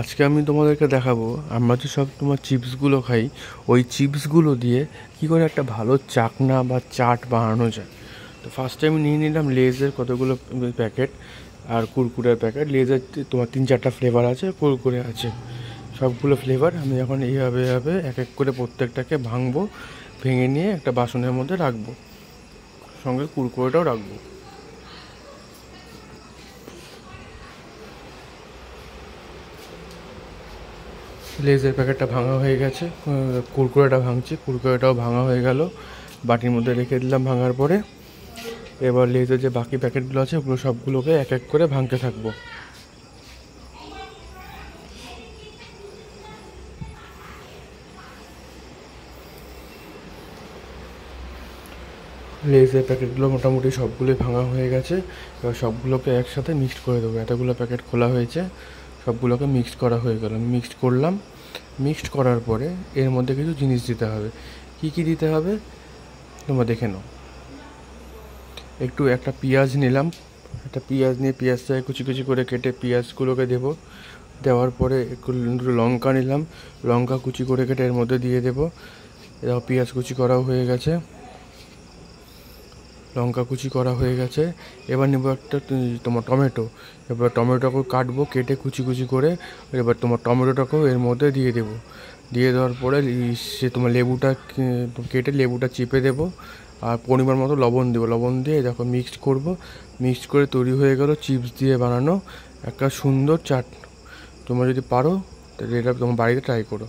আজকে আমি তোমাদেরকে দেখাবো আমরা যে সব তোমার চিপসগুলো খাই, ওই চিপসগুলো দিয়ে কী করে একটা ভালো চাকনা বা চাট বানানো যায়। তো ফার্স্টে আমি নিয়ে নিলাম লেজের কতগুলো প্যাকেট আর কুরকুরের প্যাকেট। লেজের তোমার 3-4টা ফ্লেভার আছে, কুরকুরে আছে, সবগুলো ফ্লেভার আমি এখন এইভাবে এক এক করে প্রত্যেকটাকে ভাঙবো, ভেঙে নিয়ে একটা বাসনের মধ্যে রাখবো, সঙ্গে কুরকুরেটাও রাখবো। লেজের প্যাকেটটা ভাঙা হয়ে গেছে, কুরকুরেটা ভাঙছি, কুরকুরেটাও ভাঙা হয়ে গেল, বাটির মধ্যে রেখে দিলাম ভাঙার পরে। এবার লেজের যে বাকি প্যাকেটগুলো আছে ওগুলো সবগুলোকে এক এক করে ভাঙতে থাকবো। লেজের প্যাকেটগুলো মোটামুটি সবগুলোই ভাঙা হয়ে গেছে। এবার সবগুলোকে একসাথে মিক্সড করে দেবো। এতগুলো প্যাকেট খোলা হয়েছে, সবগুলোকে মিক্সড করা হয়ে গেল। মিক্সড করলাম, মিক্সড করার পরে এর মধ্যে কিছু জিনিস দিতে হবে। কি কি দিতে হবে তোমরা দেখে নাও। একটা পেঁয়াজ নিলাম, একটা পেঁয়াজ নিয়ে পেঁয়াজটাকে কুচি কুচি করে কেটে পেঁয়াজগুলোকে দেবো। দেওয়ার পরে একটু লঙ্কা নিলাম, লঙ্কা কুচি করে কেটে এর মধ্যে দিয়ে দেবো। দেখো পেঁয়াজ কুচি করাও হয়ে গেছে, লঙ্কা কুচি করা হয়ে গেছে। এবার নেবো একটা তোমার টমেটো। এবার টমেটোকে কাটবো, কেটে কুচি কুচি করে। এবার তোমার টমেটোটাকেও এর মধ্যে দিয়ে দেবো। দিয়ে দেওয়ার পরে সে তোমার লেবুটা কেটে লেবুটা চিপে দেবো, আর পরিমাণ মতো লবণ দেবো। লবণ দিয়ে দেখো মিক্সড করব। মিক্সড করে তৈরি হয়ে গেল চিপস দিয়ে বানানো একটা সুন্দর চাট। তোমরা যদি পারো তাহলে এটা তোমার বাড়িতে ট্রাই করো।